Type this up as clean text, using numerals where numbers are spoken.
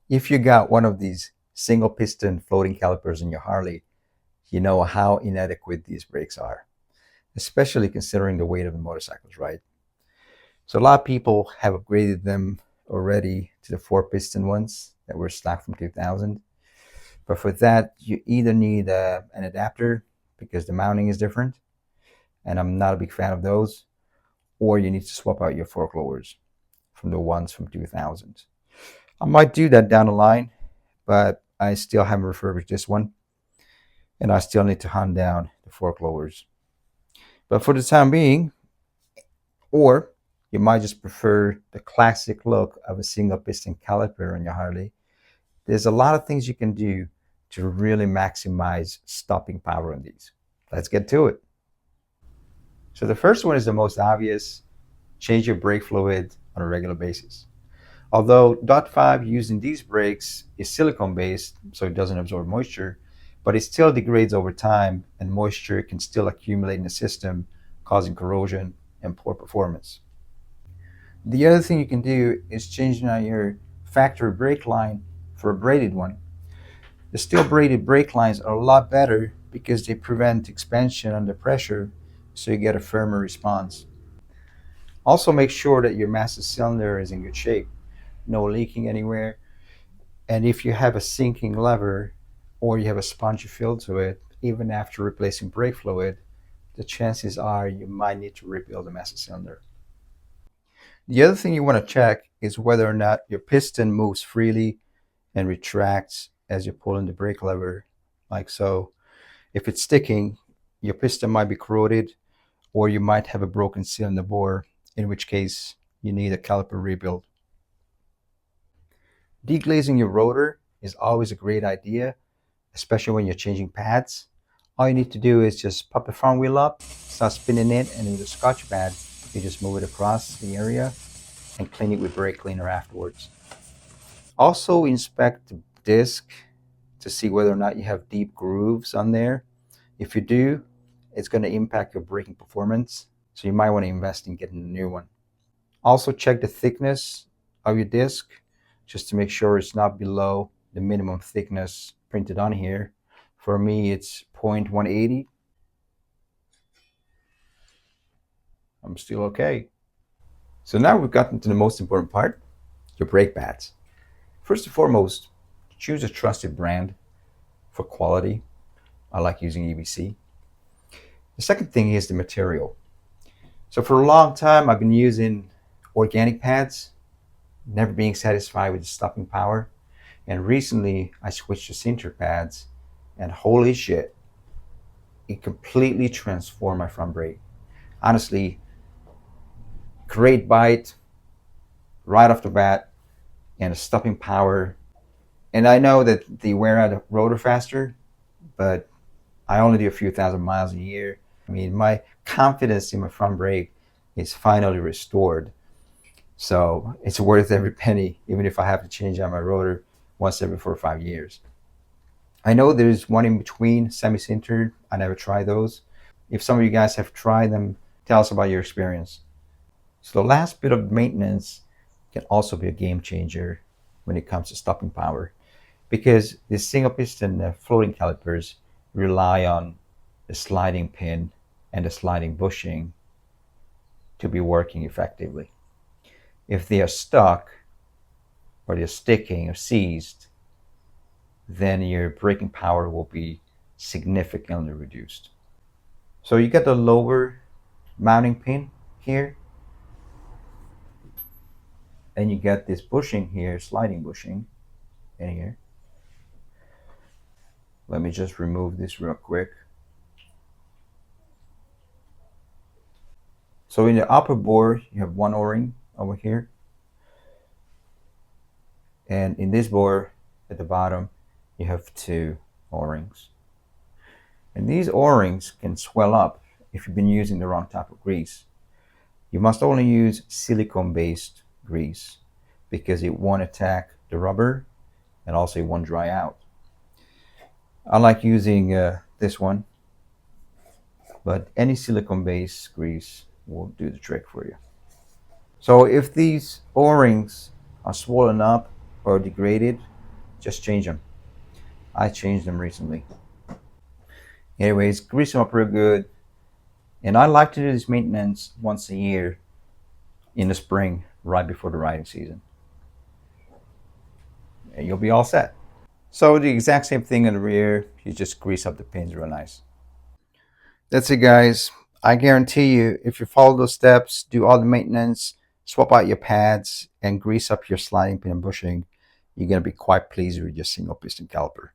If you got one of these single piston floating calipers in your Harley, you know how inadequate these brakes are, especially considering the weight of the motorcycles, right? So a lot of people have upgraded them already to the four piston ones that were stock from 2000. But for that, you either need an adapter because the mounting is different, and I'm not a big fan of those, or you need to swap out your fork lowers from the ones from 2000. I might do that down the line, but I still haven't refurbished this one, and I still need to hunt down the fork lowers. But for the time being, or you might just prefer the classic look of a single piston caliper on your Harley, there's a lot of things you can do to really maximize stopping power on these. Let's get to it. So the first one is the most obvious: change your brake fluid on a regular basis. Although DOT 5 used in these brakes is silicone based, so it doesn't absorb moisture, but it still degrades over time and moisture can still accumulate in the system, causing corrosion and poor performance. The other thing you can do is changing out your factory brake line for a braided one. The steel braided brake lines are a lot better because they prevent expansion under pressure, so you get a firmer response. Also, make sure that your master cylinder is in good shape, no leaking anywhere, and if you have a sinking lever or you have a spongy feel to it, even after replacing brake fluid, the chances are you might need to rebuild the master cylinder. The other thing you want to check is whether or not your piston moves freely and retracts as you pull in the brake lever, like so. If it's sticking, your piston might be corroded, or you might have a broken seal in the bore, in which case you need a caliper rebuild. Deglazing your rotor is always a great idea, especially when you're changing pads. All you need to do is just pop the front wheel up, start spinning it, and with a Scotch pad, you just move it across the area and clean it with brake cleaner afterwards. Also, inspect the disc to see whether or not you have deep grooves on there. If you do, it's going to impact your braking performance, so you might want to invest in getting a new one. Also, check the thickness of your disc just to make sure it's not below the minimum thickness printed on here. For me, it's 0.180. I'm still okay. So now we've gotten to the most important part, your brake pads. First and foremost, choose a trusted brand for quality. I like using EBC. The second thing is the material. So for a long time, I've been using organic pads, never being satisfied with the stopping power. And recently, I switched to sinter pads, and holy shit, it completely transformed my front brake. Honestly, great bite right off the bat, and a stopping power. And I know that they wear out the rotor faster, but I only do a few thousand miles a year. I mean, my confidence in my front brake is finally restored. So it's worth every penny, even if I have to change out my rotor once every 4 or 5 years. I know there's one in between, semi-sintered. I never tried those. If some of you guys have tried them, tell us about your experience. So the last bit of maintenance can also be a game changer when it comes to stopping power, because the single piston floating calipers rely on the sliding pin and the sliding bushing to be working effectively. If they are stuck or they're sticking or seized, then your braking power will be significantly reduced. So you get the lower mounting pin here, and you get this bushing here, sliding bushing in here. Let me just remove this real quick. So in the upper bore, you have one O-ring over here. And in this bore at the bottom, you have two O-rings. And these O-rings can swell up if you've been using the wrong type of grease. You must only use silicone-based grease because it won't attack the rubber and also it won't dry out. I like using this one, but any silicone-based grease will do the trick for you. So if these O-rings are swollen up or degraded, just change them. I changed them recently. Anyways, grease them up real good. And I like to do this maintenance once a year in the spring, right before the riding season. And you'll be all set. So the exact same thing in the rear. You just grease up the pins real nice. That's it, guys. I guarantee you, if you follow those steps, do all the maintenance, swap out your pads, and grease up your sliding pin and bushing, you're going to be quite pleased with your single piston caliper.